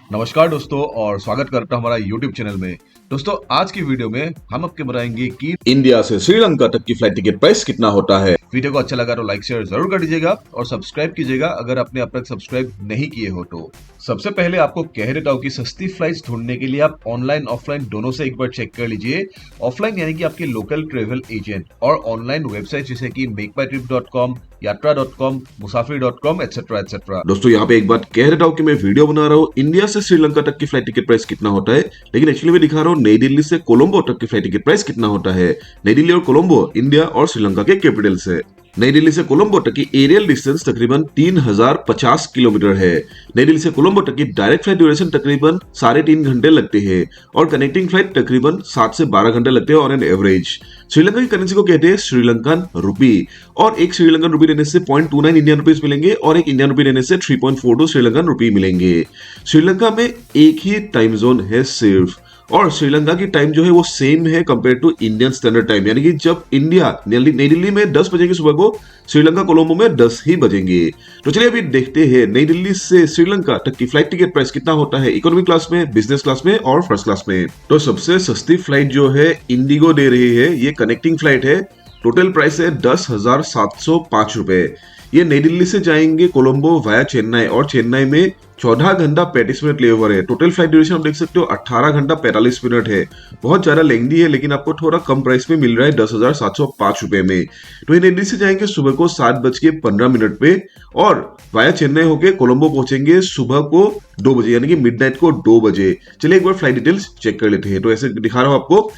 नमस्कार दोस्तों और स्वागत करता हूं हमारा YouTube चैनल में। दोस्तों आज की वीडियो में हम आपके बताएंगे कि इंडिया से श्रीलंका तक की फ्लाइट टिकट प्राइस कितना होता है। वीडियो को अच्छा लगा तो लाइक शेयर जरूर कर दीजिएगा और सब्सक्राइब कीजिएगा अगर आपने अब तक सब्सक्राइब नहीं किए हो तो। सबसे पहले आपको कह देता हूं कि सस्ती फ्लाइट्स ढूंढने के लिए आप ऑनलाइन ऑफलाइन दोनों से एक बार चेक कर लीजिए। ऑफलाइन यानी कि आपके लोकल ट्रेवल एजेंट और ऑनलाइन वेबसाइट जैसे कि मेकमाईट्रिप.com, यात्रा.com, मुसाफिर.com एटसेट्रा एटसेट्रा। दोस्तों यहाँ पे एक बात कह रहा हूँ कि मैं वीडियो बना रहा हूँ इंडिया से श्रीलंका तक की फ्लाइट टिकट प्राइस कितना होता है, लेकिन एक्चुअली मैं दिखा रहा हूँ नई दिल्ली से कोलंबो तक की फ्लाइट टिकट प्राइस कितना होता है। नई दिल्ली और कोलंबो इंडिया और श्रीलंका के कैपिटल से। नई दिल्ली से कोलंबो तक की एरियल डिस्टेंस तकरीबन 3050 किलोमीटर है। नई दिल्ली से कोलंबो तक की डायरेक्ट फ्लाइट ड्यूरेशन तकरीबन 3.5 घंटे लगते हैं और कनेक्टिंग फ्लाइट तकरीबन 7 से 12 घंटे लगते हैं ऑन एन एवरेज। श्रीलंका की करेंसी को कहते हैं श्रीलंकन रुपी और एक श्रीलंकन रुपी लेने से 0.29 इंडियन रुपीज मिलेंगे और एक इंडियन रुपी लेने से 3.42 श्रीलंकन रुपी मिलेंगे। श्रीलंका में एक ही टाइम जोन है सिर्फ, और श्रीलंका की टाइम जो है वो सेम है compare to Indian standard time, यानी कि जब इंडिया नई दिल्ली में 10 बजेंगे सुबह को, श्रीलंका कोलंबो में 10 ही बजेंगे। तो चलिए अभी देखते हैं नई दिल्ली से श्रीलंका तक की फ्लाइट टिकट प्राइस कितना होता है इकोनॉमी क्लास में, बिजनेस क्लास में और फर्स्ट क्लास में। तो सबसे सस्ती फ्लाइट जो है इंडिगो दे रही है, ये कनेक्टिंग फ्लाइट है। टोटल प्राइस है 10,705 रुपए। ये नई दिल्ली से जाएंगे कोलंबो वाया चेन्नई और चेन्नई में 14 घंटा 35 मिनट लेओवर है। टोटल फ्लाइट ड्यूरेशन आप देख सकते हो 18 घंटा 45 मिनट है। बहुत ज्यादा लेंदी है, लेकिन आपको थोड़ा कम प्राइस में मिल रहा है 10,705 रुपए में। तो ये नई दिल्ली से जाएंगे सुबह को 7:15 पे और वाया चेन्नई होके कोलंबो पहुंचेंगे सुबह को 2 बजे, यानी कि मिडनाइट को 2 बजे। चलिए एक बार फ्लाइट डिटेल्स चेक कर लेते हैं। तो ऐसे दिखा रहा हूं आपको।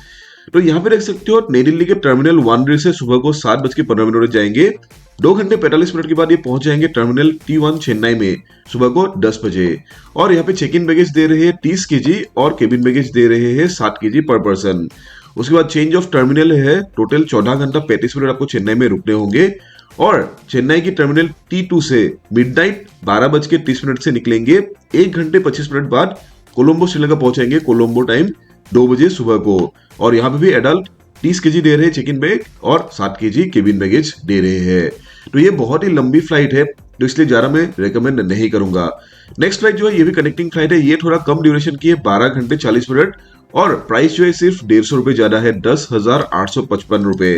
तो यहाँ पे देख सकते हो नई दिल्ली के टर्मिनल 1 से सुबह को 7:15 जाएंगे। 2 घंटे 45 मिनट के बाद ये पहुंच जाएंगे टर्मिनल T1 चेन्नई में सुबह को 10 बजे। और यहाँ पे चेक इन बैगेज दे रहे हैं 30 kg और केबिन बैगेज दे रहे हैं 7 kg पर पर्सन। उसके बाद चेंज ऑफ टर्मिनल है। टोटल 14 घंटा 35 मिनट आपको चेन्नई में रुकने होंगे और चेन्नई की टर्मिनल T2 से मिडनाइट 12:30 से निकलेंगे। 1 घंटे 25 मिनट बाद कोलंबो श्रीलंका पहुंचेंगे कोलंबो टाइम 2 बजे सुबह को। और यहाँ पे भी एडल्ट 30 kg दे रहे हैं चेक इन बैग और 7 kg केबिन बैगेज दे रहे हैं। तो ये बहुत ही लंबी फ्लाइट है, तो इसलिए ज्यादा मैं रेकमेंड नहीं करूंगा। नेक्स्ट फ्लाइट जो है ये भी कनेक्टिंग फ्लाइट है। ये थोड़ा कम ड्यूरेशन की है, 12 घंटे 40 मिनट और प्राइस जो है सिर्फ 150 रुपए ज्यादा है, 10,855 रुपए।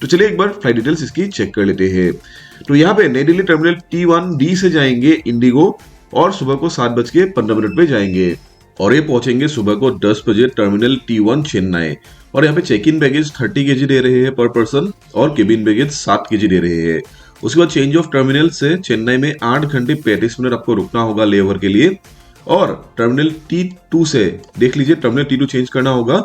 तो चलिए एक बार फ्लाइट डिटेल्स इसकी चेक कर लेते हैं। तो यहाँ पे नई दिल्ली टर्मिनल T1D से जाएंगे इंडिगो और सुबह को 7:15 पे जाएंगे और ये पहुंचेंगे सुबह को 10 बजे टर्मिनल T1 चेन्नई। और यहाँ पे चेक इन बैगेज 30 kg दे रहे हैं पर पर्सन और केबिन बैगेज 7 kg दे रहे हैं। उसके बाद चेंज ऑफ टर्मिनल से चेन्नई में 8 घंटे 35 मिनट आपको रुकना होगा लेओवर के लिए। और टर्मिनल T2 से देख लीजिए टर्मिनल T2 चेंज करना होगा।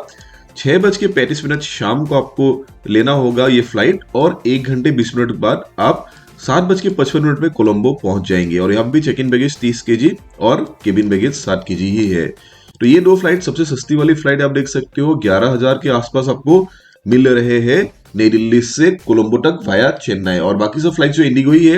6:35 शाम को आपको लेना होगा ये फ्लाइट और 1 घंटे 20 मिनट बाद आप 7:55 में कोलंबो पहुंच जाएंगे। और यहाँ भी चेक इन बैगेज 30 kg और केबिन बैगेज 7 kg ही है। तो ये दो फ्लाइट सबसे सस्ती वाली फ्लाइट आप देख सकते हो 11,000 के आसपास आपको मिल रहे हैं नई दिल्ली से कोलंबो तक वाया चेन्नई। और बाकी सब फ्लाइट जो इंडिगो ही है,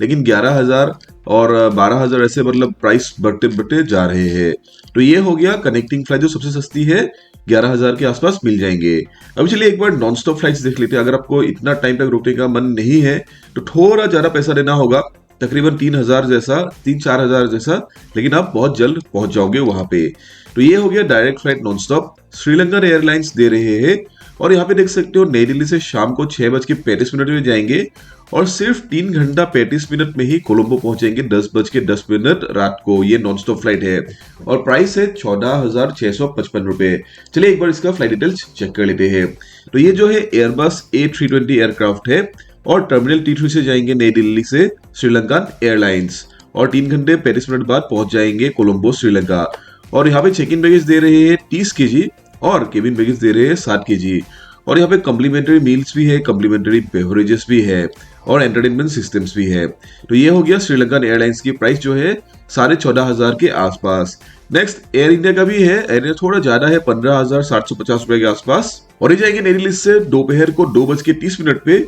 लेकिन 11,000 और 12,000 ऐसे मतलब प्राइस बढ़ते बढ़ते जा रहे हैं। तो ये हो गया कनेक्टिंग फ्लाइट जो सबसे सस्ती है, 11,000 के आसपास मिल जाएंगे। अब चलिए एक बार नॉन स्टॉप फ्लाइट्स देख लेते हैं। अगर आपको इतना टाइम तक रुकने का मन नहीं है तो थोड़ा ज्यादा पैसा देना होगा, तकरीबन 3,000 जैसा, 3-4 हजार जैसा, लेकिन आप बहुत जल्द पहुंच जाओगे वहां पे। तो ये हो गया direct flight non stop. SriLankan Airlines दे रहे हैं और यहाँ पे देख सकते हो नई दिल्ली से शाम को 6:35 में जाएंगे और सिर्फ 3 घंटा 35 मिनट में ही कोलंबो पहुंचेंगे 10:10 रात को। ये नॉन स्टॉप फ्लाइट है और प्राइस है 14,655 रुपए। चलिए एक बार इसका फ्लाइट डिटेल्स चेक कर लेते हैं। तो ये जो है एयरबस A320 एयरक्राफ्ट है और टर्मिनल T3 से जाएंगे नई दिल्ली से श्रीलंकन एयरलाइंस और 3 घंटे 35 मिनट बाद पहुंच जाएंगे कोलंबो श्रीलंका। और यहाँ पे चेक इन बैगेज दे रहे हैं 30 kg और केबिन बैगेज दे रहे हैं 7 kg। और यहाँ पे कम्प्लीमेंट्री मील्स भी है, कम्प्लीमेंट्री बेवरेजेस भी है और एंटरटेनमेंट सिस्टम्स भी है। तो ये हो गया श्रीलंकन एयरलाइंस की प्राइस जो है 14,500 के आसपास। नेक्स्ट एयर इंडिया का भी है। एयर इंडिया थोड़ा ज्यादा है, 15,750 रुपए के आसपास। और ये जाएंगे नई दिल्ली से दोपहर को 2:30 पे।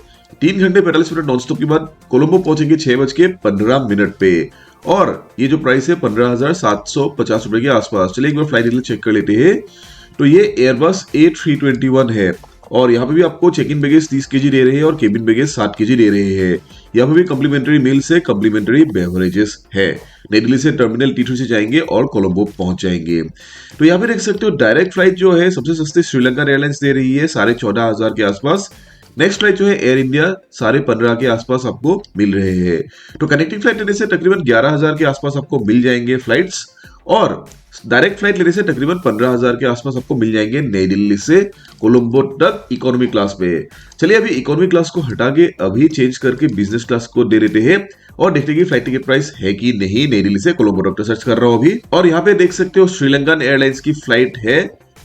3 घंटे 45 मिनट नॉन स्टॉप के बाद कोलंबो पहुंचेंगे 6:15 पे। और ये जो प्राइस है 15,750 रुपए के आसपास। चलिए एक बार फ्लाइट डिटेल चेक कर लेते हैं। तो ये एयरबस A321 है और यहाँ पे भी आपको चेक इन बैगेज 30 kg दे रहे हैं और केबिन बैगेज 7 kg दे रहे हैं। यहाँ पे भी कम्प्लीमेंट्री मील से कम्प्लीमेंट्री बेवरेजेस है। नई दिल्ली से टर्मिनल T3 से जाएंगे और कोलंबो पहुंच जाएंगे। तो यहाँ पे देख सकते हो डायरेक्ट फ्लाइट जो है सबसे सस्ती श्रीलंका एयरलाइंस दे रही है 14,500 के आसपास। नेक्स्ट फ्लाइट जो है एयर इंडिया 15,500 के आसपास आपको मिल रहे हैं। तो कनेक्टिंग फ्लाइट लेने से तकरीबन 11,000 के आसपास आपको मिल जाएंगे फ्लाइट्स, और डायरेक्ट फ्लाइट लेने से तकरीबन 15,000 के आसपास आपको मिल जाएंगे नई दिल्ली से कोलंबो तक इकोनॉमी क्लास पे। चलिए अभी इकोनॉमी क्लास को हटा के अभी चेंज करके बिजनेस क्लास को दे देते हैं और देखते हैं कि फ्लाइट टिकट प्राइस है कि नहीं नई दिल्ली से कोलंबो तक। सर्च कर रहा हूं अभी, और यहाँ पे देख सकते हो श्रीलंकन एयरलाइंस की फ्लाइट है,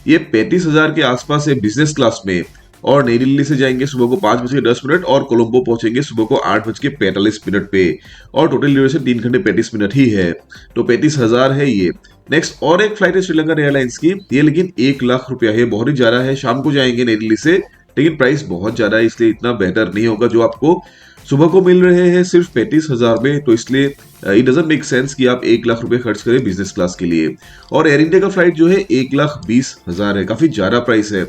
ये 35,000 के आसपास है बिजनेस क्लास में, और नई दिल्ली से जाएंगे सुबह को 5:10 और कोलंबो पहुंचेंगे सुबह को 8:45 पे, और टोटल ड्यूरेशन 3 घंटे 35 मिनट ही है। तो 35,000 है ये। नेक्स्ट और एक फ्लाइट है श्रीलंकन एयरलाइंस की, ये लेकिन 1 लाख रुपया है, बहुत ही ज्यादा है। शाम को जाएंगे नई दिल्ली से, लेकिन प्राइस बहुत ज्यादा है, इसलिए इतना बेहतर नहीं होगा। जो आपको सुबह को मिल रहे हैं सिर्फ 35,000 में, तो इसलिए इट डजंट मेक सेंस कि आप 1 लाख रुपए खर्च करें बिजनेस क्लास के लिए। और एयर इंडिया का फ्लाइट जो है 1,20,000 है, काफी ज्यादा प्राइस है।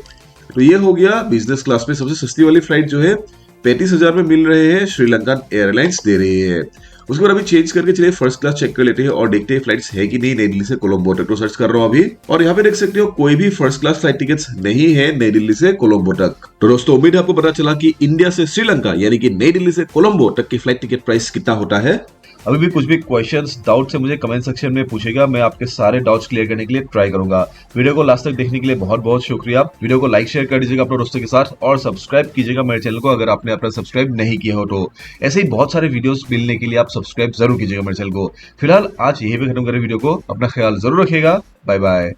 तो ये हो गया बिजनेस क्लास में सबसे सस्ती वाली फ्लाइट जो है 35,000 में मिल रहे हैं, श्रीलंकन एयरलाइंस दे रही है। उसके बाद अभी चेंज करके चलिए फर्स्ट क्लास चेक कर लेते हैं और देखते हैं फ्लाइट्स है कि नहीं नई दिल्ली से कोलंबो तक। तो सर्च कर रहा हूं अभी, और यहाँ पे देख सकते हो कोई भी फर्स्ट क्लास फ्लाइट टिकट्स नहीं है नई दिल्ली से कोलंबो तक। तो दोस्तों उम्मीद है आपको पता चला कि इंडिया से श्रीलंका यानी कि नई दिल्ली से कोलंबो तक की फ्लाइट टिकट प्राइस कितना होता है। अभी भी कुछ भी क्वेश्चंस डाउट से मुझे कमेंट सेक्शन में पूछेगा, मैं आपके सारे डाउट्स क्लियर करने के लिए ट्राई करूंगा। वीडियो को लास्ट तक देखने के लिए बहुत बहुत शुक्रिया। वीडियो को लाइक शेयर कर दीजिएगा अपने दोस्तों के साथ और सब्सक्राइब कीजिएगा मेरे चैनल को अगर आपने अपना सब्सक्राइब नहीं किया हो तो। ऐसे ही बहुत सारे वीडियोस मिलने के लिए आप सब्सक्राइब जरूर कीजिएगा मेरे चैनल को। फिलहाल आज यही पे खत्म करें वीडियो को। अपना ख्याल जरूर रखिएगा। Bye bye.